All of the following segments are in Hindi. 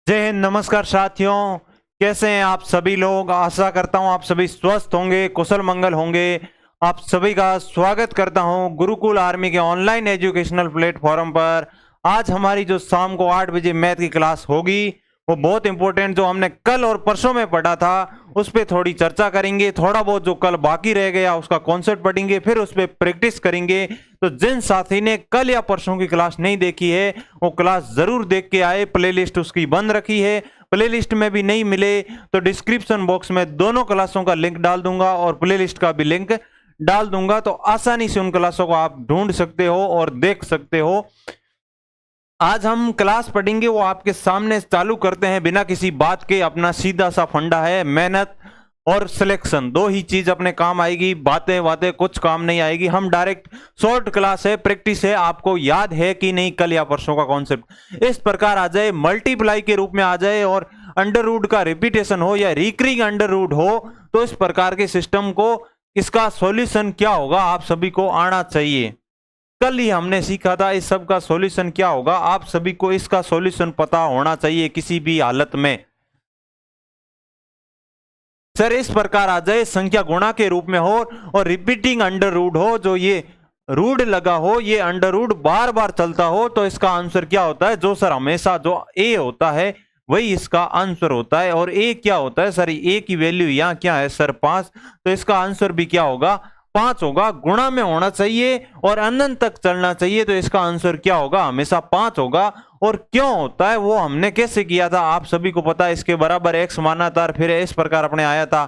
जय हिंद। नमस्कार साथियों, कैसे हैं आप सभी लोग। आशा करता हूं आप सभी स्वस्थ होंगे, कुशल मंगल होंगे। आप सभी का स्वागत करता हूं गुरुकुल आर्मी के ऑनलाइन एजुकेशनल प्लेटफॉर्म पर। आज हमारी जो शाम को 8 बजे मैथ की क्लास होगी वो बहुत इंपॉर्टेंट, जो हमने कल और परसों में पढ़ा था उस पर थोड़ी चर्चा करेंगे। थोड़ा बहुत जो कल बाकी रह गया उसका कॉन्सेप्ट पढ़ेंगे, फिर उस पर प्रैक्टिस करेंगे। तो जिन साथी ने कल या परसों की क्लास नहीं देखी है वो क्लास जरूर देख के आए। प्लेलिस्ट उसकी बंद रखी है, प्लेलिस्ट में भी नहीं मिले तो डिस्क्रिप्शन बॉक्स में दोनों क्लासों का लिंक डाल दूंगा और प्लेलिस्ट का भी लिंक डाल दूंगा, तो आसानी से उन क्लासों को आप ढूंढ सकते हो और देख सकते हो। आज हम क्लास पढ़ेंगे वो आपके सामने चालू करते हैं बिना किसी बात के। अपना सीधा सा फंडा है, मेहनत और सिलेक्शन, दो ही चीज अपने काम आएगी। बातें बातें कुछ काम नहीं आएगी। हम डायरेक्ट शॉर्ट क्लास है, प्रैक्टिस है। आपको याद है कि नहीं कल या परसों का कॉन्सेप्ट इस प्रकार आ जाए, मल्टीप्लाई के रूप में आ जाए और अंडर रूट का रिपीटेशन हो या रिकरिंग अंडर रूट हो, तो इस प्रकार के सिस्टम को इसका सॉल्यूशन क्या होगा आप सभी को आना चाहिए। कल ही हमने सीखा था इस सब का सॉल्यूशन क्या होगा, आप सभी को इसका सॉल्यूशन पता होना चाहिए किसी भी हालत में। सर इस प्रकार आ जाए, संख्या गुणा के रूप में हो और रिपीटिंग अंडर रूट हो, जो ये रूट लगा हो, ये अंडर रूट बार बार चलता हो, तो इसका आंसर क्या होता है। जो सर हमेशा जो ए होता है वही इसका आंसर होता है। और ए क्या होता है सर, ए की वैल्यू यहाँ क्या है सर 5, तो इसका आंसर भी क्या होगा 5 होगा। गुणा में होना चाहिए और अनंत तक चलना चाहिए, तो इसका आंसर क्या होगा हमेशा 5 होगा। और क्यों होता है वो हमने कैसे किया था आप सभी को पता है। इसके बराबर एक्स माना था, फिर इस प्रकार अपने आया था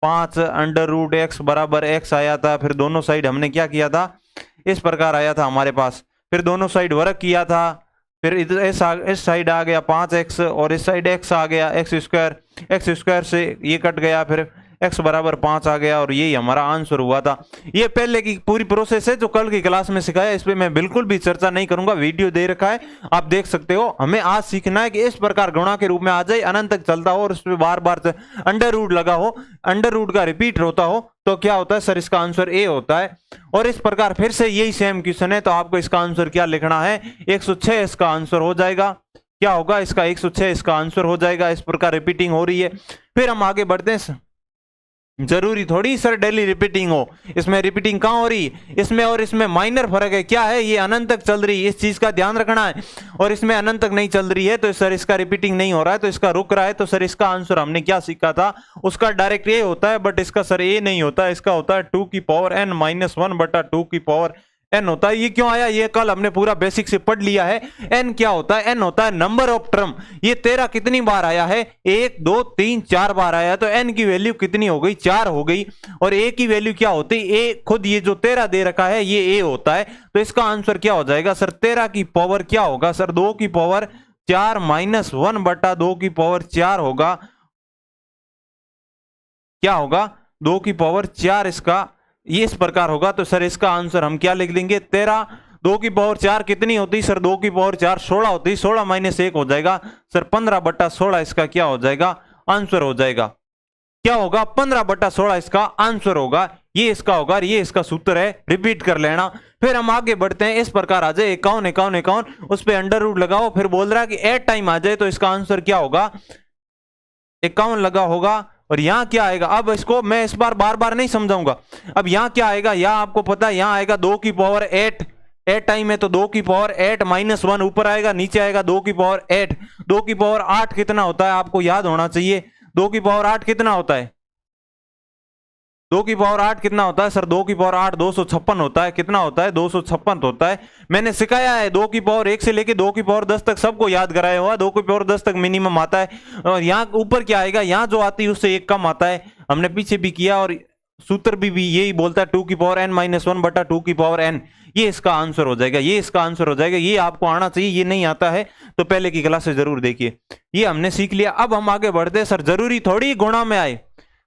5 अंडर रूट एक्स बराबर एक्स आया था। फिर दोनों साइड हमने क्या किया था, इस प्रकार आया था हमारे पास। फिर दोनों साइड वर्ग किया था, फिर इधर इस साइड आ गया 5x और इस साइड x आ गया एक्स स्क्वायर से ये कट गया, फिर x बराबर 5 आ गया और यही हमारा आंसर हुआ था। ये पहले की पूरी प्रोसेस है जो कल की क्लास में सिखाया, इस पे मैं बिल्कुल भी चर्चा नहीं करूंगा, वीडियो दे रखा है आप देख सकते हो। हमें आज सीखना है कि इस प्रकार गुणा के रूप में आ जाए, अनंत तक चलता हो और उस पर बार बार अंडर रूट लगा हो, अंडर रूट का रिपीट होता हो, तो क्या होता है सर इसका आंसर ए होता है। और इस प्रकार फिर से यही सेम क्वेश्चन है, तो आपको इसका आंसर क्या लिखना है 106 इसका आंसर हो जाएगा। क्या होगा इसका 106 इसका आंसर हो जाएगा। इस प्रकार रिपीटिंग हो रही है। फिर हम आगे बढ़ते हैं। जरूरी थोड़ी सर डेली रिपीटिंग हो, इसमें रिपीटिंग कहां हो रही है, इसमें और इसमें माइनर फर्क है। क्या है, ये अनंत तक चल रही है, इस चीज का ध्यान रखना है। और इसमें अनंत तक नहीं चल रही है, तो सर इसका रिपीटिंग नहीं हो रहा है, तो इसका रुक रहा है। तो सर इसका आंसर हमने क्या सीखा था, उसका डायरेक्ट ए होता है, बट इसका सर ए नहीं होता है, इसका होता है 2 की पावर n माइनस 1 बटा 2 की पावर n होता है। ये क्यों आया, ये कल हमने पूरा बेसिक से पढ़ लिया है। n क्या होता है, n होता है नंबर ऑफ टर्म। ये 13 कितनी बार आया है, 1 2 3 4 बार आया, तो n की वैल्यू कितनी हो गई 4 हो गई। और a की वैल्यू क्या होती है, a खुद ये जो 13 दे रखा है ये a होता है, तो इसका आंसर क्या हो जाएगा सर 13 की पावर क्या होगा सर 2 की पावर 4 माइनस 1 बटा 2 की पावर 4 होगा। क्या होगा 2 की पावर 4 इसका ये इस प्रकार होगा। तो सर इसका आंसर हम क्या लिख देंगे 13। 2 की पावर 4 कितनी होती सर, 2 की पावर 4 16 होती, 16 माइनस 1 हो जाएगा सर 15 बटा 16 इसका क्या हो जाएगा आंसर हो जाएगा। क्या होगा 15 बटा 16 इसका आंसर होगा। ये इसका होगा, ये इसका सूत्र है, रिपीट कर लेना। फिर हम आगे बढ़ते हैं। इस प्रकार आ जाए 51 51 51, उस पर अंडर रूट लगाओ, फिर बोल रहा है कि एट टाइम आ जाए, तो इसका आंसर क्या होगा 51 लगा होगा। और यहां क्या आएगा, अब इसको मैं इस बार बार बार नहीं समझाऊंगा। अब यहां क्या आएगा, यहां आपको पता है यहां आएगा 2 की पावर 8, 8 टाइम है तो 2 की पावर 8 माइनस 1 ऊपर आएगा, नीचे आएगा 2 की पावर 8। 2 की पावर 8 कितना होता है आपको याद होना चाहिए, 2 की पावर 8 कितना होता है, 2 की पावर 8 कितना होता है सर, 2 की पावर 8 256 होता है। कितना होता है 256 होता है। मैंने सिखाया है 2 की पावर 1 से लेके 2 की पावर 10 तक सबको याद कराया हुआ। 2 की पावर 10 तक मिनिमम आता है, और यहाँ ऊपर क्या आएगा, यहाँ जो आती है उससे एक कम आता है। हमने पीछे भी किया और सूत्र भी यही बोलता है 2 की पावर n माइनस 1 बटा 2 की पावर n। ये इसका आंसर हो जाएगा, ये इसका आंसर हो जाएगा। ये आपको आना चाहिए, ये नहीं आता है तो पहले की क्लास से जरूर देखिए। ये हमने सीख लिया। अब हम आगे बढ़ते हैं। सर जरूरी थोड़ी गुणा में आए,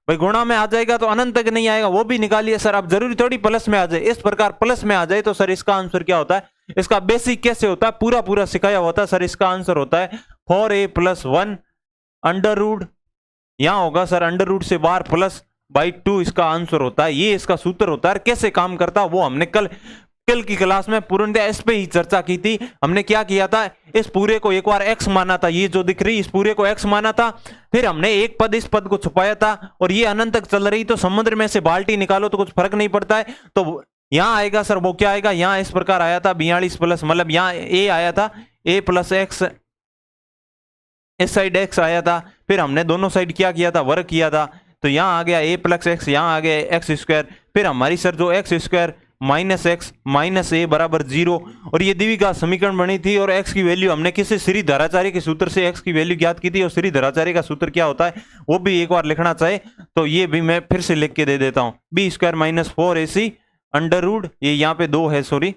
भाई गुणा में आ जाएगा तो अनंत तक नहीं आएगा, वो भी निकालिए सर। अब जरूरी थोड़ी प्लस में आ जाए, इस प्रकार प्लस में आ जाए, तो सर इसका आंसर क्या होता है, इसका बेसिक कैसे होता है पूरा पूरा सिखाया होता है सर। इसका आंसर होता है 4a प्लस 1 अंडर रूट, यहां होगा सर अंडर रूट से बाहर प्लस बाई 2 इसका आंसर होता है। ये इसका सूत्र होता है। कैसे काम करता है वो हमने कल कल की क्लास में पूर्णतः इस पे ही चर्चा की थी। हमने क्या किया था, इस पूरे को एक बार x माना था, ये जो दिख रही इस पूरे को x माना था, फिर हमने एक पद इस पद को छुपाया था और ये अनंत तक चल रही, तो समुद्र में से बाल्टी निकालो तो कुछ फर्क नहीं पड़ता है। तो यहां आएगा सर, वो क्या आएगा, यहां इस प्रकार आया था 42 प्लस, मतलब यहां a आया था a प्लस एक्स, इस साइड x आया था, फिर हमने दोनों साइड क्या किया था, वर्ग किया था, तो यहां आ गया a प्लस एक्स, यहां आ गया एक्स स्क्वायर, फिर हमारी सर जो X square minus X minus A बराबर 0, और ये द्विघात समीकरण बनी थी। और x की वैल्यू हमने किसी श्रीधराचार्य के सूत्र से x की वैल्यू ज्ञात की थी, और श्रीधराचार्य का सूत्र क्या होता है वो भी एक बार लिखना चाहे तो ये भी मैं फिर से लिख के दे देता हूं, B square minus 4ac under root, ये यहाँ पे 2 है, सॉरी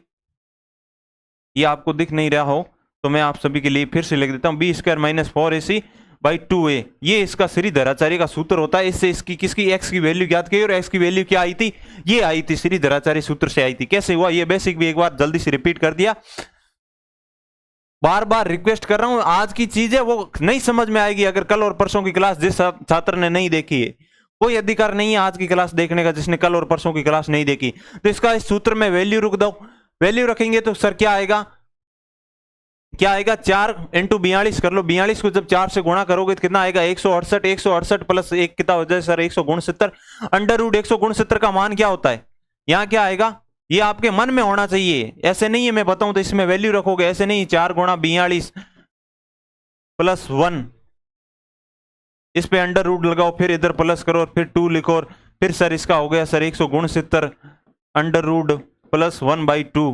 ये आपको दिख नहीं रहा हो तो मैं आप सभी के लिए फिर से लिख देता हूं, B square minus 4ac by 2a, ये इसका श्रीधराचार्य का सूत्र होता है। इससे इसकी किसकी x की वैल्यू ज्ञात की, और x की वैल्यू क्या आई थी, ये आई थी श्रीधराचार्य सूत्र से आई थी। कैसे हुआ ये बेसिक भी एक बार जल्दी से रिपीट कर दिया, बार बार रिक्वेस्ट कर रहा हूं, आज की चीज है वो नहीं समझ में आएगी अगर कल और परसों की क्लास जिस छात्र ने नहीं देखी है, कोई अधिकार नहीं है आज की क्लास देखने का जिसने कल और परसों की क्लास नहीं देखी। तो इसका इस सूत्र में वैल्यू रख दो, वैल्यू रखेंगे तो सर क्या आएगा, क्या आएगा 4 इंटू 42 कर लो, 42 को जब 4 से गुणा करोगे तो कितना आएगा 168, 168 प्लस 1 कितना हो जाए सर 169, अंडर रूट 169 का मान क्या होता है, यहां क्या आएगा, ये आपके मन में होना चाहिए, ऐसे नहीं है मैं बताऊं तो इसमें वैल्यू रखोगे, ऐसे नहीं 4 गुणा 42 प्लस 1, इस पे अंडर रूट लगाओ, फिर इधर प्लस करो और फिर 2 लिखो, और फिर सर इसका हो गया सर 169 अंडर रूट प्लस 1/2,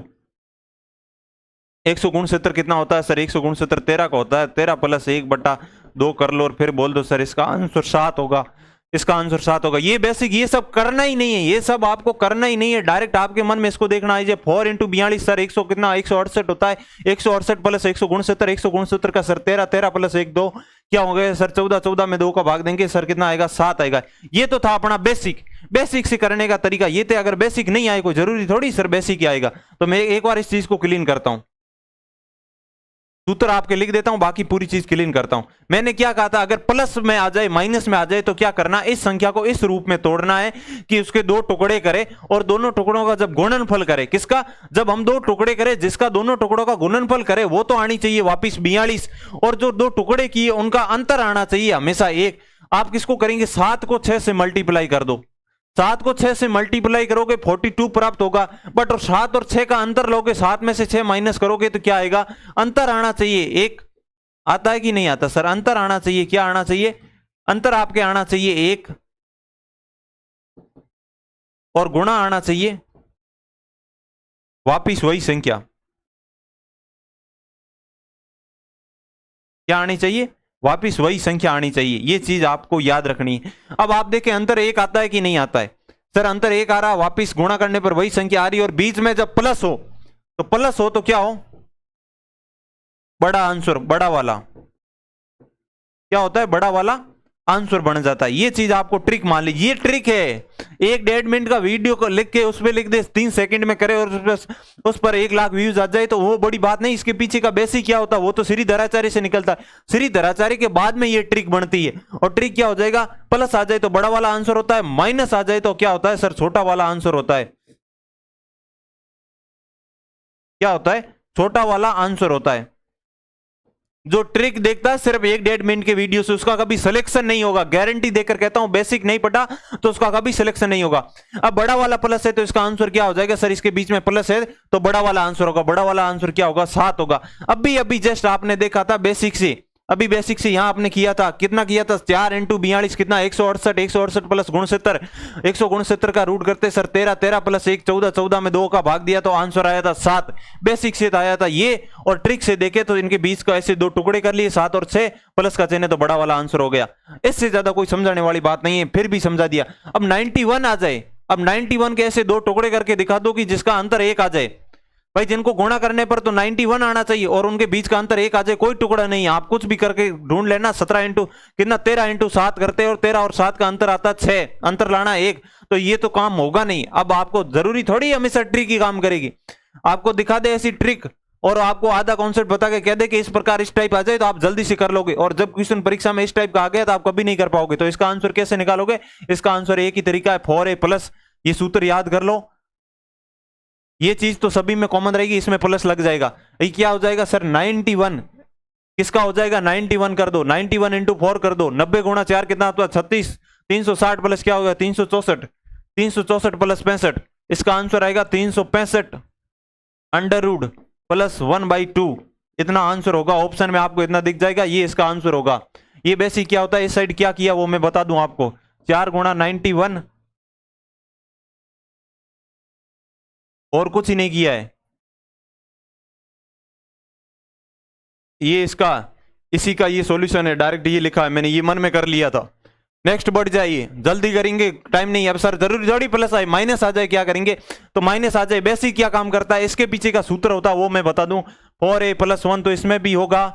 169 कितना होता है सर 169 13 का होता है, 13 प्लस 1/2 कर लो और फिर बोल दो सर इसका आंसर 7 होगा, इसका आंसर 7 होगा। ये बेसिक ये सब करना ही नहीं है, ये सब आपको करना ही नहीं है, डायरेक्ट आपके मन में इसको देखना है। 4 इंटू 42 सर 100 कितना 168 होता है, 168 प्लस 169, 169 का सर 13, 13 प्लस 1 2 क्या हो गया सर 14, 14 में 2 का भाग देंगे सर कितना आएगा 7 आएगा। ये तो था अपना बेसिक, बेसिक से करने का तरीका ये थे। अगर बेसिक नहीं आए कोई जरूरी थोड़ी सर बेसिक ही आएगा, तो मैं एक बार इस चीज को क्लीन करता हूं, सूत्र आपके लिख देता हूं, बाकी पूरी चीज क्लीन करता हूं। मैंने क्या कहा था, अगर प्लस में आ जाए माइनस में आ जाए तो क्या करना, इस संख्या को इस रूप में तोड़ना है कि उसके 2 टुकड़े करे और दोनों टुकड़ों का जब गुणनफल करे, किसका, जब हम 2 टुकड़े करें जिसका दोनों टुकड़ों का गुणनफल करे वो तो आनी चाहिए वापिस 42, और जो 2 टुकड़े किए उनका अंतर आना चाहिए हमेशा 1। आप किसको करेंगे, 7 को 6 से मल्टीप्लाई कर दो, 7 को 6 से मल्टीप्लाई करोगे 42 प्राप्त होगा, बट 7 और 6 का अंतर लोगे, 7 में से 6 माइनस करोगे तो क्या आएगा, अंतर आना चाहिए 1। आता है कि नहीं आता सर, अंतर आना चाहिए, क्या आना चाहिए, अंतर आपके आना चाहिए 1, और गुणा आना चाहिए वापिस वही संख्या, क्या आनी चाहिए, वापिस वही संख्या आनी चाहिए। ये चीज आपको याद रखनी है। अब आप देखें अंतर 1 आता है कि नहीं आता है, सर अंतर 1 आ रहा, वापिस गुणा करने पर वही संख्या आ रही है, और बीच में जब प्लस हो तो प्लस हो तो क्या हो, बड़ा आंसर, बड़ा वाला क्या होता है, बड़ा वाला आंसर बन जाता है। ये चीज आपको ट्रिक मान लीजिए, ये ट्रिक है। 1-1.5 मिनट का वीडियो को लिख के उसमें लिख दे 3 सेकंड में करे और उस पर 1 लाख व्यूज आ जाए तो वो बड़ी बात नहीं। इसके पीछे का बेसिक क्या होता है वो तो श्रीधराचार्य से निकलता है, श्रीधराचार्य के बाद में ये ट्रिक बनती है। और ट्रिक क्या हो जाएगा, प्लस आ जाए तो बड़ा वाला आंसर होता है, माइनस आ जाए तो क्या होता है सर, छोटा वाला आंसर होता है। क्या होता है, छोटा वाला आंसर होता है। जो ट्रिक देखता है सिर्फ 1-1.5 मिनट के वीडियो से उसका कभी सिलेक्शन नहीं होगा, गारंटी देकर कहता हूं। बेसिक नहीं पढ़ा तो उसका कभी सिलेक्शन नहीं होगा। अब बड़ा वाला प्लस है तो इसका आंसर क्या हो जाएगा सर, इसके बीच में प्लस है तो बड़ा वाला आंसर होगा, बड़ा वाला आंसर क्या होगा 7 होगा। अभी जस्ट आपने देखा था बेसिक से, अभी बेसिक से यहां आपने किया था, कितना किया था 4 इंटू 42 कितना 168, 168 प्लस 69, 169 का रूट करते सर 13, 13 प्लस 1 14, 14 में 2 का भाग दिया तो आंसर आया था 7। बेसिक से आया था ये, और ट्रिक से देखे तो इनके बीच को ऐसे 2 टुकड़े कर लिए 7 और 6 प्लस का चिन्ह तो बड़ा वाला आंसर हो गया। इससे ज्यादा कोई समझाने वाली बात नहीं है, फिर भी समझा दिया। अब 91 आ जाए, अब 91 के ऐसे 2 टुकड़े करके दिखा दो कि जिसका अंतर 1 आ जाए। भाई जिनको गुणा करने पर तो 91 आना चाहिए और उनके बीच का अंतर 1 आ जाए, कोई टुकड़ा नहीं, आप कुछ भी करके ढूंढ लेना। 17 इंटू कितना 13 इंटू 7 करते हैं और 13 और 7 का अंतर आता 6, अंतर लाना 1, तो ये तो काम होगा नहीं। अब आपको जरूरी थोड़ी हमेशा ट्रिक ही काम करेगी, आपको दिखा दे ऐसी ट्रिक और आपको आधा कॉन्सेप्ट बता के कह दे कि इस प्रकार इस टाइप आ जाए तो आप जल्दी से कर लोगे, और जब क्वेश्चन परीक्षा में इस टाइप का आ गया तो आप कभी नहीं कर पाओगे। तो इसका आंसर कैसे निकालोगे, इसका आंसर एक ही तरीका है 4a प्लस, ये सूत्र याद कर लो, ये चीज तो सभी में कॉमन रहेगी, इसमें प्लस लग जाएगा। ये क्या हो जाएगा सर 91, किसका हो जाएगा 91 कर दो, 91 इंटू 4 कर दो, 90 गुणा 4 कितना होता है 36, 360 प्लस क्या होगा 364, 364 प्लस 65, इसका आंसर आएगा 365 अंडर रूट प्लस 1/2, इतना आंसर होगा। ऑप्शन में आपको इतना दिख जाएगा, ये इसका आंसर होगा। ये बेसिक क्या होता है, इस साइड क्या किया वो मैं बता दूं आपको, 4 गुणा 91 और कुछ ही नहीं किया है, ये इसका इसी का ये सॉल्यूशन है, डायरेक्ट ये लिखा है मैंने, ये मन में कर लिया था। नेक्स्ट बढ़ जाइए, जल्दी करेंगे, टाइम नहीं है। अब सर जरूरी थोड़ी प्लस आए माइनस आ जाए, क्या करेंगे तो माइनस आ जाए। बेसिक क्या काम करता है, इसके पीछे का सूत्र होता है वो मैं बता दूं, 4a + 1 तो इसमें भी होगा,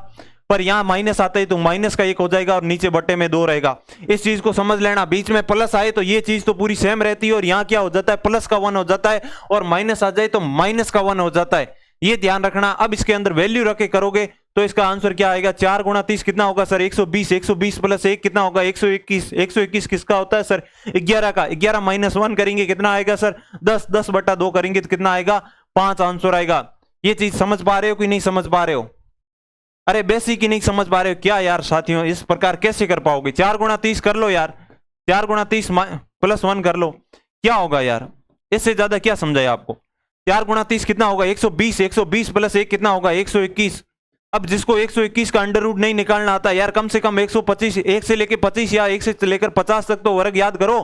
पर यहां माइनस आता है तो माइनस का 1 हो जाएगा और नीचे बट्टे में 2 रहेगा। इस चीज को समझ लेना, बीच में प्लस आए तो ये चीज तो पूरी सेम रहती है, और यहाँ क्या हो जाता है प्लस का 1 हो जाता है, और माइनस आ जाए तो माइनस का 1 हो जाता है, ये ध्यान रखना। अब इसके अंदर वैल्यू रख के करोगे तो इसका आंसर क्या आएगा, 4 गुणा 30 कितना होगा सर 120, 120 प्लस 1 कितना होगा 121, 121 किसका होता है सर 11 का, 11 माइनस 1 करेंगे कितना आएगा सर 10, 10/2 करेंगे तो कितना आएगा 5 आंसर आएगा। ये चीज समझ पा रहे हो कि नहीं समझ पा रहे हो, अरे बेसिक ही नहीं समझ पा रहे हो क्या यार साथियों, इस प्रकार कैसे कर पाओगे। 4 गुणा 30 कर लो यार, 4 गुणा 30 प्लस 1 कर लो, क्या होगा यार, इससे ज्यादा क्या समझाया आपको। 4 गुणा 30 कितना होगा 120, 120 प्लस 1 कितना होगा 121। अब जिसको 121 का अंडर रूट नहीं निकालना आता यार, कम से कम 125, 1 से लेकर 25 या 1 से लेकर 50 तक तो वर्ग याद करो।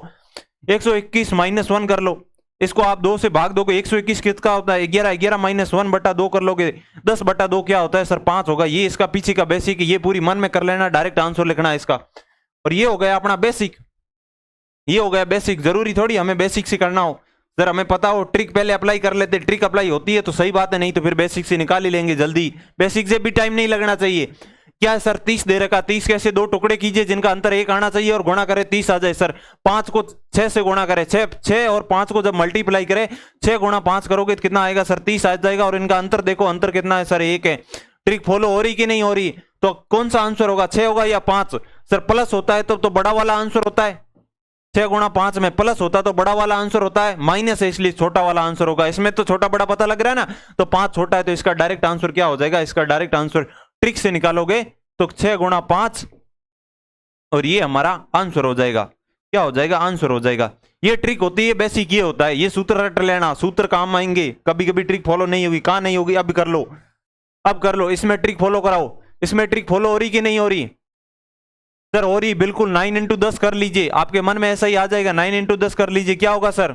121 माइनस 1 कर लो, इसको आप 2 से भाग दोगे, 121 किसका होता है 11, 11 माइनस 1/2 कर लोगे, 10/2 क्या होता है सर 5 होगा। ये इसका पीछे का बेसिक, ये पूरी मन में कर लेना, डायरेक्ट आंसर लिखना है इसका। और ये हो गया अपना बेसिक, ये हो गया बेसिक, जरूरी थोड़ी हमें बेसिक से करना हो, सर हमें पता हो ट्रिक पहले अप्लाई कर लेते, ट्रिक अप्लाई होती है तो सही बात है, नहीं तो फिर बेसिक से निकाल ही लेंगे जल्दी, बेसिक से भी टाइम नहीं लगना चाहिए। क्या है सर 30 दे रखा, 30 कैसे 2 टुकड़े कीजिए जिनका अंतर 1 आना चाहिए और गुणा करे 30 आ जाए। सर 5 को 6 से गुणा करे, 6 और 5 को जब मल्टीप्लाई करे 6 गुणा 5 करोगे तो कितना आएगा सर 30 आ जाएगा, और इनका अंतर देखो, अंतर कितना है सर 1 है। ट्रिक फॉलो हो रही कि नहीं हो रही, तो कौन सा आंसर होगा 6 होगा या 5, सर प्लस होता है तो बड़ा वाला आंसर होता है, 6 गुणा 5 में प्लस होता तो बड़ा वाला आंसर होता है, माइनस है इसलिए छोटा वाला आंसर होगा। इसमें तो छोटा बड़ा पता लग रहा है ना, तो 5 छोटा है तो इसका डायरेक्ट आंसर क्या हो जाएगा, इसका डायरेक्ट आंसर ट्रिक से निकालोगे तो 6 गुणा 5 और ये हमारा आंसर हो जाएगा, क्या हो जाएगा आंसर हो जाएगा। ये ट्रिक होती है बेसिक, ये होता है, ये सूत्र रट लेना, सूत्र काम आएंगे। कभी कभी ट्रिक फॉलो नहीं होगी, कहां नहीं होगी, अब कर लो, अब कर लो, इसमें ट्रिक फॉलो कराओ। इसमें ट्रिक फॉलो हो रही कि नहीं हो रही सर, हो रही बिल्कुल। 9 × 10 कर लीजिए, आपके मन में ऐसा ही आ जाएगा, 9 × 10 कर लीजिए, क्या होगा सर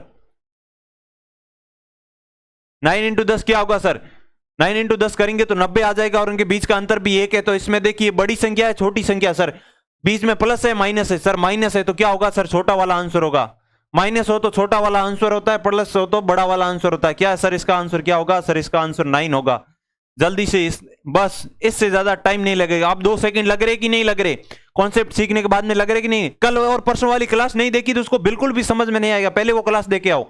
9 × 10 क्या होगा सर, 9 × 10 करेंगे तो 90 आ जाएगा, और उनके बीच का अंतर भी 1 है। तो इसमें देखिए बड़ी संख्या है छोटी संख्या, सर बीच में प्लस है माइनस है, सर माइनस है तो क्या होगा सर छोटा वाला आंसर होगा, माइनस हो तो छोटा वाला आंसर होता है, प्लस हो तो बड़ा वाला आंसर होता है। क्या है सर इसका आंसर क्या होगा, सर इसका आंसर 9 होगा। जल्दी से बस इससे ज्यादा टाइम नहीं लगेगा। आप 2 सेकंड लग रहे कि नहीं लग रहे, कॉन्सेप्ट सीखने के बाद में लग रहे कि नहीं। कल और परसों वाली क्लास नहीं देखी तो उसको बिल्कुल भी समझ में नहीं आएगा, पहले वो क्लास देके आओ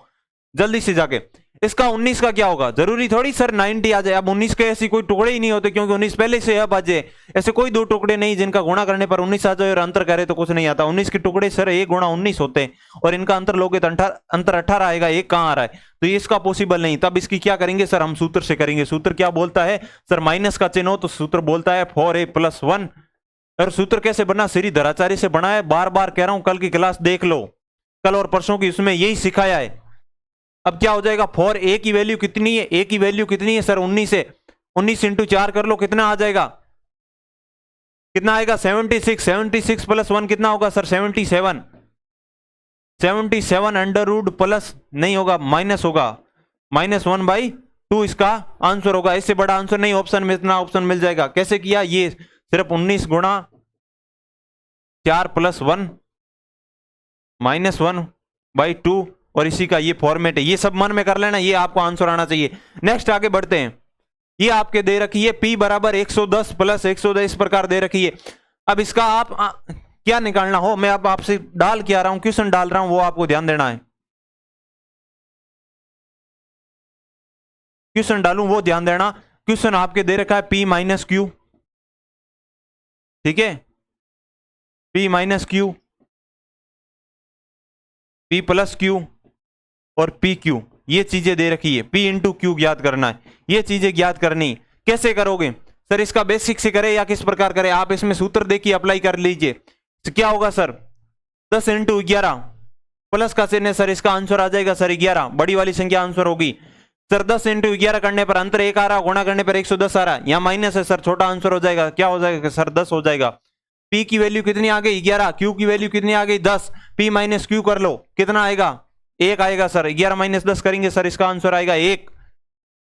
जल्दी से जाके। इसका 19 का क्या होगा, जरूरी थोड़ी सर 90 आ जाए। अब 19 के ऐसे कोई टुकड़े ही नहीं होते, क्योंकि 19 पहले से अब आ जाए, ऐसे कोई 2 टुकड़े नहीं जिनका गुणा करने पर 19 आ जाए और अंतर करे तो कुछ नहीं आता। 19 के टुकड़े सर 1 गुणा 19 होते हैं, और इनका अंतर लोगे तो अंतर 18 आएगा, 1 कहां आ रहा है, तो ये इसका पॉसिबल नहीं। तब इसकी क्या करेंगे सर, हम सूत्र से करेंगे। सूत्र क्या बोलता है सर, माइनस का चिन्ह हो तो सूत्र बोलता है 4a + 1। और सूत्र कैसे बना, श्रीधराचार्य से बना है, बार बार कह रहा हूं, कल की क्लास देख लो, कल और परसों की उसमें यही सिखाया है। अब क्या हो जाएगा, 4a की वैल्यू कितनी है, a की वैल्यू कितनी है सर 19 है, 19 × 4 कर लो, कितना आ जाएगा, कितना आएगा 76, 76 + 1 कितना होगा सर 77, 77 अंडर रूट प्लस नहीं होगा माइनस होगा, -1/2 इसका आंसर होगा। इससे बड़ा आंसर नहीं, ऑप्शन में इतना ऑप्शन मिल जाएगा। कैसे किया, ये सिर्फ 19 गुणा 4 + 1 -1/2, और इसी का ये फॉर्मेट है, ये सब मन में कर लेना, ये आपको आंसर आना चाहिए। नेक्स्ट आगे बढ़ते हैं। ये आपके दे रखी है p = 110 + 110 इस प्रकार दे रखी है। अब इसका आप क्या निकालना हो, मैं अब आपसे डाल के आ रहा हूं, क्वेश्चन डाल रहा हूं, वो आपको ध्यान देना है। क्वेश्चन डालूं वो ध्यान देना। क्वेश्चन आपके दे रखा है p - q, ठीक है, p - q, p + q और pq, ये चीजें दे रखी है, पी इंटू क्यू ज्ञात करना है, ये चीजें ज्ञात करनी। कैसे करोगे सर, इसका बेसिक से करे या किस प्रकार करे, आप इसमें सूत्र देखिए अप्लाई कर लीजिए। तो क्या होगा सर, 10 इंटू 11 प्लस का चिन्ह है सर, इसका आंसर आ जाएगा सर 11, बड़ी वाली संख्या आंसर होगी सर। 10 इंटू 11 करने पर अंतर 1 आ रहा, गुणा करने पर 110 आ रहा, यहाँ माइनस है सर, छोटा आंसर हो जाएगा, क्या हो जाएगा सर 10 हो जाएगा। पी की वैल्यू कितनी आ गई 11, क्यू की वैल्यू कितनी आ गई 10, पी माइनस क्यू कर लो, कितना आएगा 1 आएगा सर, 11 माइनस 10 करेंगे सर, इसका आंसर आएगा 1।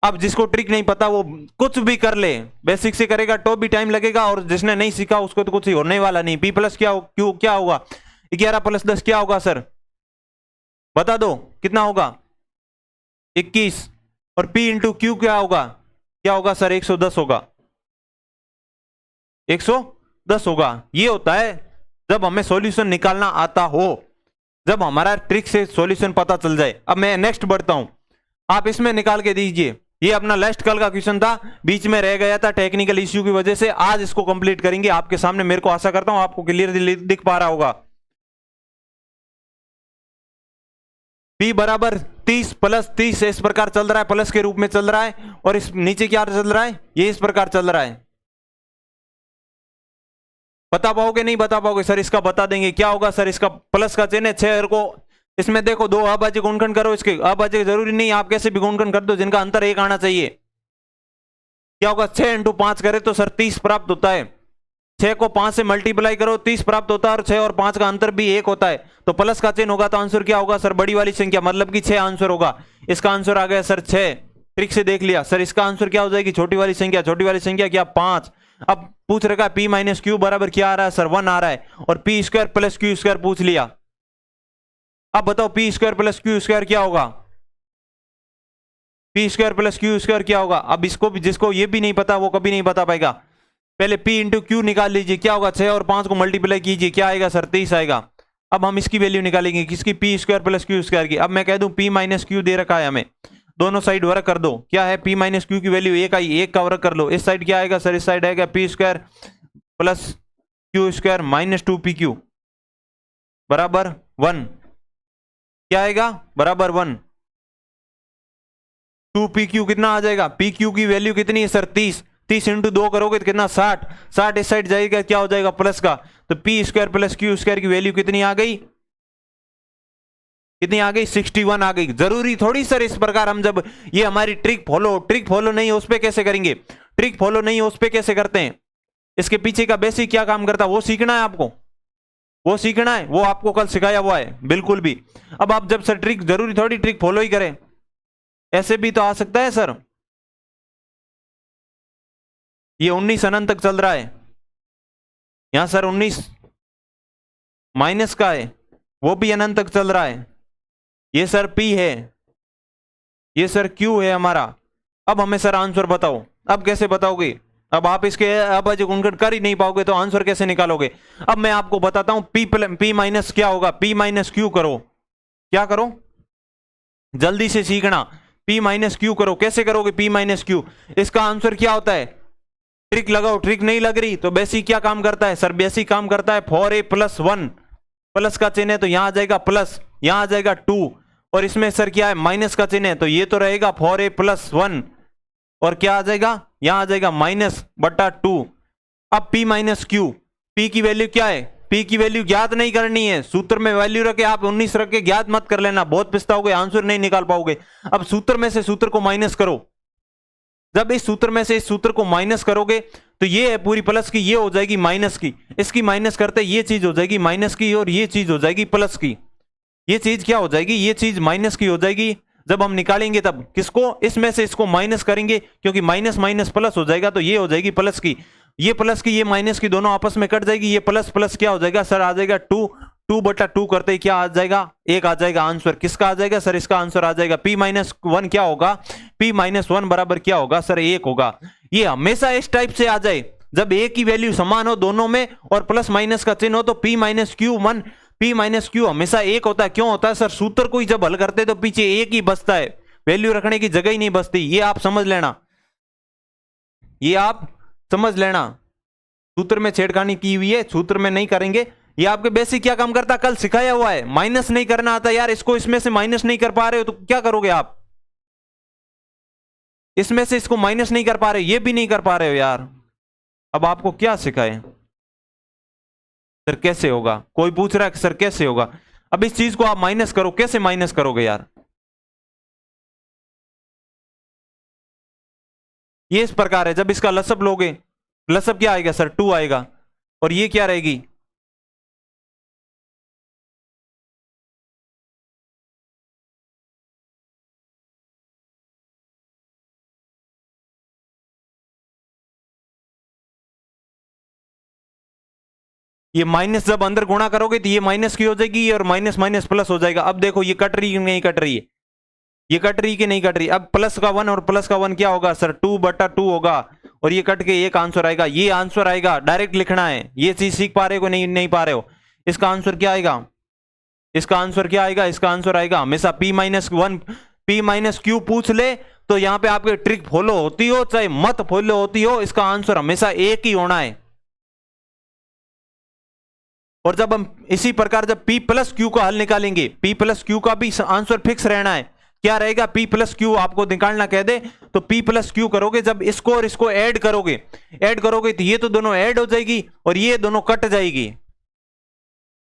अब जिसको ट्रिक नहीं पता वो कुछ भी कर ले, बेसिक से करेगा तो भी टाइम लगेगा, और जिसने नहीं सीखा उसको तो कुछ ही होने वाला नहीं। पी प्लस क्यू क्या होगा, 11 प्लस 10 क्या होगा सर, बता दो कितना होगा 21, और पी इंटू क्यू क्या होगा सर 110 होगा, 110 होगा। ये होता है जब हमें सॉल्यूशन निकालना आता हो, जब हमारा ट्रिक से सॉल्यूशन पता चल जाए। अब मैं नेक्स्ट बढ़ता हूं, आप इसमें निकाल के दीजिए। ये अपना लास्ट कल का क्वेश्चन था, बीच में रह गया था टेक्निकल इश्यू की वजह से, आज इसको कंप्लीट करेंगे आपके सामने। मेरे को आशा करता हूं आपको क्लियर दिख पा रहा होगा। p बराबर 30 प्लस 30 इस प्रकार चल रहा है, प्लस के रूप में चल रहा है, और इस नीचे क्या चल रहा है, ये इस प्रकार चल रहा है। बता पाओगे नहीं बता पाओगे सर, इसका बता देंगे। क्या होगा सर, इसका प्लस का चिन्ह है 6 को, इसमें देखो 2 अभाज्य गुणनखंड करो, इसके अभाज्य जरूरी नहीं, आप कैसे भी गुणनखंड कर दो जिनका अंतर 1 आना चाहिए। क्या होगा 6 इंटू 5 करे तो सर 30 प्राप्त होता है, 6 को 5 से मल्टीप्लाई करो 30 प्राप्त होता है, और 6 और 5 का अंतर भी 1 होता है, तो प्लस का चिन्ह होगा, तो आंसर क्या होगा सर, बड़ी वाली संख्या, मतलब कि 6 आंसर होगा। इसका आंसर आ गया सर 6, ट्रिक से देख लिया सर। इसका आंसर क्या हो जाएगी, छोटी वाली संख्या, छोटी वाली संख्या क्या 5। अब पूछ रखा है पी माइनस क्यू बराबर क्या आ रहा है सर 1 आ रहा है, और P square plus Q square पूछ लिया। अब बताओ P square plus Q square क्या होगा, P square plus Q square क्या होगा। अब इसको भी, जिसको ये भी नहीं पता वो कभी नहीं बता पाएगा। पहले p इंटू क्यू निकाल लीजिए, क्या होगा 6 और 5 को मल्टीप्लाई कीजिए, क्या आएगा सर 30 आएगा। अब हम इसकी वैल्यू निकालेंगे, किसकी, P square plus Q square की। अब मैं कह दूं p माइनस क्यू दे रखा है हमें, दोनों साइड वर्ग कर दो, क्या है p माइनस क्यू की वैल्यू 1 आई, 1 का वर्ग कर लो, इस साइड क्या आएगा सर, इस साइड आएगा P square plus Q square minus 2pq बराबर 1, क्या आएगा बराबर 1। 2pq कितना आ जाएगा, pq की वैल्यू कितनी है सर 30, 30 इंटू 2 करोगे तो कितना 60, 60 इस साइड जाएगा, क्या हो जाएगा प्लस का, तो P square plus Q square की वैल्यू कितनी आ गई, कितनी आ गई 61 आ गई। जरूरी थोड़ी सर इस प्रकार हम, जब ये हमारी ट्रिक फॉलो नहीं है उस पर कैसे करेंगे, ट्रिक फॉलो नहीं है उस पर कैसे करते हैं, इसके पीछे का बेसिक क्या काम करता है वो सीखना है आपको, वो सीखना है, वो आपको कल सिखाया हुआ है बिल्कुल भी। अब आप जब सर ट्रिक, जरूरी थोड़ी ट्रिक फॉलो ही करें, ऐसे भी तो आ सकता है सर। ये 19 अनंत तक चल रहा है, यहां सर 19 माइनस का है, वो भी अनंत तक चल रहा है, ये सर P है, ये सर Q है हमारा। अब हमें सर आंसर बताओ, अब कैसे बताओगे, अब आप इसके अभाज्य गुणनखंड कर ही नहीं पाओगे तो आंसर कैसे निकालोगे। अब मैं आपको बताता हूं, P माइनस क्या होगा, P माइनस क्यू करो, क्या करो जल्दी से सीखना, P माइनस क्यू करो। कैसे करोगे P माइनस क्यू, इसका आंसर क्या होता है, ट्रिक लगाओ, ट्रिक नहीं लग रही तो बेसिक क्या काम करता है सर, बेसिक काम करता है 4a + 1, प्लस का चिन्ह है तो यहां आ जाएगा प्लस, यहां आ जाएगा 2, और इसमें सर क्या है माइनस का चिन्ह है तो ये तो रहेगा 4a + 1, और क्या आ जाएगा यहां आ जाएगा -/2। अब p माइनस क्यू, p की वैल्यू क्या है, p की वैल्यू ज्ञात नहीं करनी है, सूत्र में वैल्यू रखे आप 19 रख के ज्ञात मत कर लेना, बहुत पछताओगे, आंसर नहीं निकाल पाओगे। अब सूत्र में से सूत्र को माइनस करो, जब इस सूत्र में से इस सूत्र को माइनस करोगे तो ये है पूरी प्लस की, ये हो जाएगी माइनस की, इसकी माइनस करते ये चीज हो जाएगी माइनस की, और ये चीज हो जाएगी प्लस की। ये चीज क्या हो जाएगी, ये चीज माइनस की हो जाएगी। जब हम निकालेंगे तब किसको, इसमें से इसको माइनस करेंगे, क्योंकि माइनस माइनस प्लस हो जाएगा, तो ये हो जाएगी प्लस की, ये प्लस की, ये माइनस की, दोनों आपस में कट जाएगी, ये प्लस प्लस क्या हो जाएगा सर, आ जाएगा 2/2 करते ही क्या आ जाएगा 1 आ जाएगा। आंसर किसका आ जाएगा सर, इसका आंसर आ जाएगा p-1 क्या होगा, p-1 बराबर क्या होगा सर 1 होगा। ये हमेशा इस टाइप से आ जाए, जब a की वैल्यू समान हो दोनों में और प्लस माइनस का चिन्ह हो तो p-q हमेशा 1 होता है। क्यों होता है सर, सूत्र को ही जब हल करते तो पीछे 1 ही बचता है, वैल्यू रखने की जगह ही नहीं बचती। ये आप समझ लेना, ये आप समझ लेना, सूत्र में छेड़खानी की हुई है, सूत्र में नहीं करेंगे। ये आपके बेसिक क्या काम करता है, कल सिखाया हुआ है। माइनस नहीं करना आता यार, इसको इसमें से माइनस नहीं कर पा रहे हो तो क्या करोगे आप, इसमें से इसको माइनस नहीं कर पा रहे, ये भी नहीं कर पा रहे हो यार। अब आपको क्या सिखाए सर, कैसे होगा? कोई पूछ रहा है कि सर कैसे होगा? अब इस चीज को आप माइनस करो, कैसे माइनस करोगे यार? ये इस प्रकार है, जब इसका लसअप लोगे, लसअप क्या आएगा सर? 2 आएगा। और ये क्या रहेगी? ये माइनस जब अंदर गुणा करोगे तो ये माइनस की हो जाएगी और माइनस माइनस प्लस हो जाएगा। अब देखो ये कट रही है नहीं कट रही है? ये कट रही कि नहीं कट रही? अब प्लस का 1 और प्लस का 1 क्या होगा सर? 2/2 होगा। और ये कट के एक आंसर आएगा, ये आंसर आएगा। डायरेक्ट लिखना है, ये चीज सीख पा रहे हो नहीं नहीं पा रहे हो? इसका आंसर क्या आएगा? इसका आंसर क्या आएगा? इसका आंसर आएगा हमेशा P-1 P-Q पूछ ले तो यहां पे आपके ट्रिक फॉलो होती हो चाहे मत फॉलो होती हो, इसका आंसर हमेशा एक ही होना है। और जब हम इसी प्रकार जब P+Q का हल निकालेंगे, P+Q का भी आंसर फिक्स रहना है। क्या रहेगा? P+Q आपको निकालना कह दे तो P+Q करोगे, जब इसको और इसको ऐड करोगे तो ये तो दोनों ऐड हो जाएगी और ये दोनों कट जाएगी,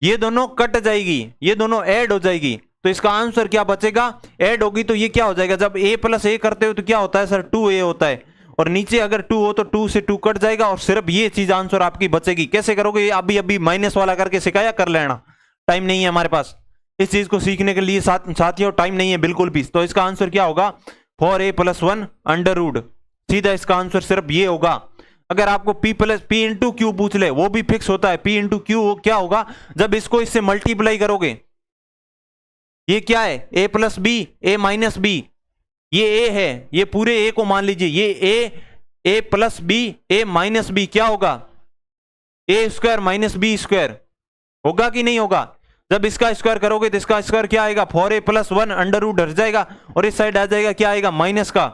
ये दोनों कट जाएगी, ये दोनों ऐड हो जाएगी। तो इसका आंसर क्या बचेगा? ऐड होगी तो ये क्या हो जाएगा? जब A+A करते हो तो क्या होता है सर? 2A होता है। और नीचे अगर 2 हो तो 2 से 2 कट जाएगा और सिर्फ ये चीज आंसर आपकी बचेगी। कैसे करोगे? ये अभी अभी माइनस वाला करके सिखाया, कर लेना। टाइम नहीं है हमारे पास इस चीज को सीखने के लिए, साथियों टाइम नहीं है बिल्कुल भी। तो इसका आंसर क्या होगा? 4A+1 under root. सीधा इसका आंसर सिर्फ ये होगा। अगर आपको P+P/Q पूछ ले वो भी फिक्स होता है। P/Q क्या होगा? जब इसको इससे मल्टीप्लाई करोगे, ये क्या है? A+B A-B, ये A है, ये पूरे A को मान लीजिए, ये A+B A-B क्या होगा? A² - B² होगा कि नहीं होगा? जब इसका स्क्वायर करोगे तो इसका स्क्वायर क्या आएगा? 4A+1 अंडर रूट हट जाएगा और इस साइड आ जाएगा क्या आएगा? माइनस का।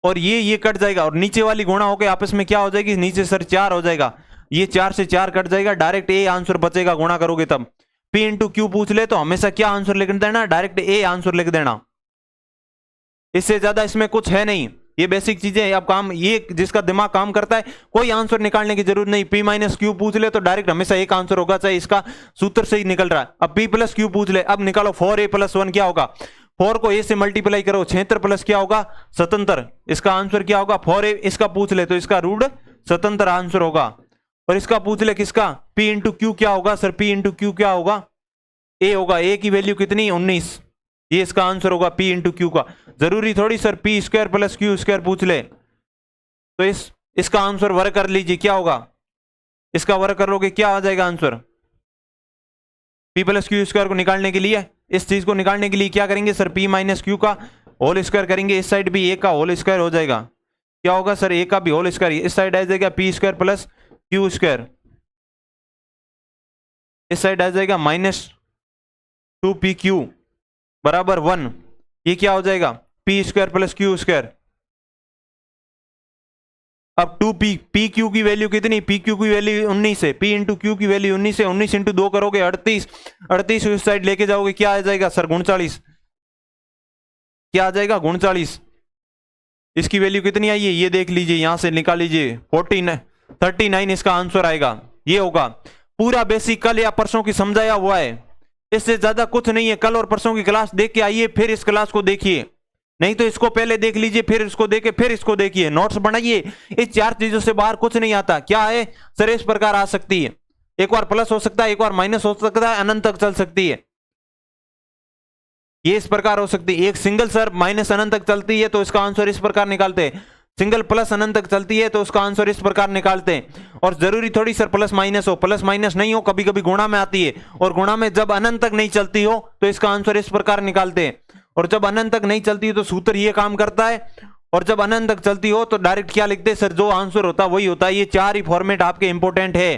और ये कट जाएगा और नीचे वाली गुणा होकर आपस में क्या हो जाएगी? नीचे सर 4 हो जाएगा, ये 4 से 4 कट जाएगा, डायरेक्ट A आंसर बचेगा गुणा करोगे तब। P/Q पूछ ले तो हमेशा क्या आंसर लिख देना? डायरेक्ट A आंसर लिख देना। इससे ज्यादा इसमें कुछ है नहीं, ये बेसिक चीजें हैं। अब काम ये जिसका दिमाग काम करता है कोई आंसर निकालने की जरूरत नहीं। P-Q पूछ ले तो डायरेक्ट हमेशा एक आंसर होगा, चाहे इसका सूत्र से ही निकल रहा है। अब P+Q पूछ ले, अब निकालो 4A+1 क्या होगा? 4 को A से मल्टीप्लाई करो, क्षेत्र प्लस क्या होगा? स्वतंत्र। इसका आंसर क्या होगा? 4A। इसका पूछ ले तो इसका रूट स्वतंत्र आंसर होगा। और इसका पूछ ले किसका? P/Q क्या होगा सर? P/Q क्या होगा? A होगा। A की वैल्यू कितनी? 19। ये इसका आंसर होगा P/Q का। जरूरी थोड़ी सर P² + Q² पूछ ले तो इसका आंसर वर्क कर लीजिए, क्या होगा? इसका वर्क करोगे क्या आ जाएगा आंसर? P+Q² को निकालने के लिए, इस चीज को निकालने के लिए क्या करेंगे सर? P-Q का होल स्क्वायर करेंगे, इस साइड भी A का होल स्क्वायर हो जाएगा। क्या होगा सर? A का भी होल स्क्वायर, इस साइड आ जाएगा P² + Q², इस साइड आ जाएगा -2PQ बराबर 1। ये क्या हो जाएगा? P² + Q²। अब 2PQ की वैल्यू कितनी? PQ की वैल्यू 19 है, P/Q की वैल्यू 19 है। 19 × 2 करोगे 38, 38 इस साइड लेके जाओगे क्या आ जाएगा सर? 39। क्या आ जाएगा? 39। इसकी वैल्यू कितनी आई है ये देख लीजिए, यहां से निकाल लीजिए। 39 इसका आंसर आएगा। ये होगा पूरा बेसिक कल या परसों की समझाया हुआ है, इससे ज्यादा कुछ नहीं है। कल और परसों की क्लास देख के आइए, फिर इस क्लास को देखिए, नहीं तो इसको पहले देख लीजिए, फिर इसको देखे, फिर इसको देखिए, नोट्स बनाइए। इस 4 चीजों से बाहर कुछ नहीं आता। क्या है सर? इस प्रकार आ सकती है, एक बार प्लस हो सकता है, एक बार माइनस हो सकता है, अनंत तक चल सकती है। ये इस प्रकार हो सकती है। एक सिंगल सर माइनस अनंत तक चलती है तो इसका आंसर इस प्रकार निकालते हैं। सिंगल प्लस अनंत तक चलती है तो उसका आंसर इस प्रकार निकालते हैं। और जरूरी थोड़ी सर प्लस माइनस हो, प्लस माइनस नहीं हो, कभी कभी गुणा में आती है। और गुणा में जब अनंत तक नहीं चलती हो तो इसका आंसर इस प्रकार निकालते हैं। और जब अनंत तक नहीं चलती है तो सूत्र ये काम करता है। और जब अनंत तक चलती हो तो डायरेक्ट क्या लिखते हैं सर? जो आंसर होता है वही होता है। ये 4 ही फॉर्मेट आपके इंपॉर्टेंट है,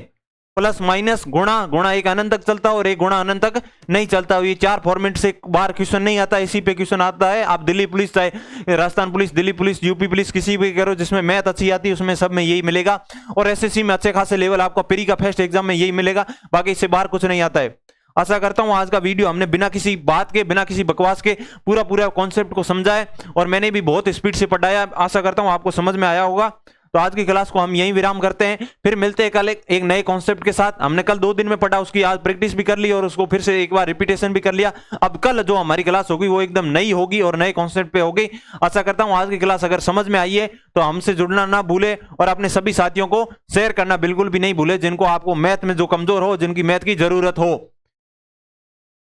प्लस माइनस गुणा, गुणा एक अनंत तक चलता और एक गुणा अनंत तक नहीं चलता। ये 4 फॉर्मेट से बाहर क्वेश्चन नहीं आता, इसी पे क्वेश्चन आता है। आप दिल्ली पुलिस, चाहे Rajasthan police, Delhi police, UP police, किसी भी करो जिसमें मैथ अच्छी आती है उसमें सब में यही मिलेगा। और एसएससी में अच्छे खासे लेवल आपका प्री का फर्स्ट एग्जाम में यही मिलेगा, बाकी इससे बाहर कुछ नहीं आता है। आशा करता हूं आज का वीडियो हमने बिना किसी बात के, बिना किसी बकवास के पूरा कॉन्सेप्ट को समझा है और मैंने भी बहुत स्पीड से पढ़ाया। आशा करता हूं आपको समझ में आया होगा। तो आज की क्लास को हम यहीं विराम करते हैं, फिर मिलते हैं कल एक नए कॉन्सेप्ट के साथ। हमने कल 2 दिन में पढ़ा, उसकी आज प्रैक्टिस भी कर ली और उसको फिर से एक बार रिपीटेशन भी कर लिया। अब कल जो हमारी क्लास होगी वो एकदम नई होगी और नए कॉन्सेप्ट पे होगी। आशा करता हूं आज की क्लास अगर समझ में आई है तो हमसे जुड़ना ना भूले और अपने सभी साथियों को शेयर करना बिल्कुल भी नहीं भूले, जिनको आपको मैथ में जो कमजोर हो, जिनकी मैथ की जरूरत हो।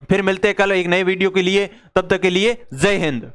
फिर मिलते हैं कल एक नए वीडियो के लिए, तब तक के लिए जय हिंद।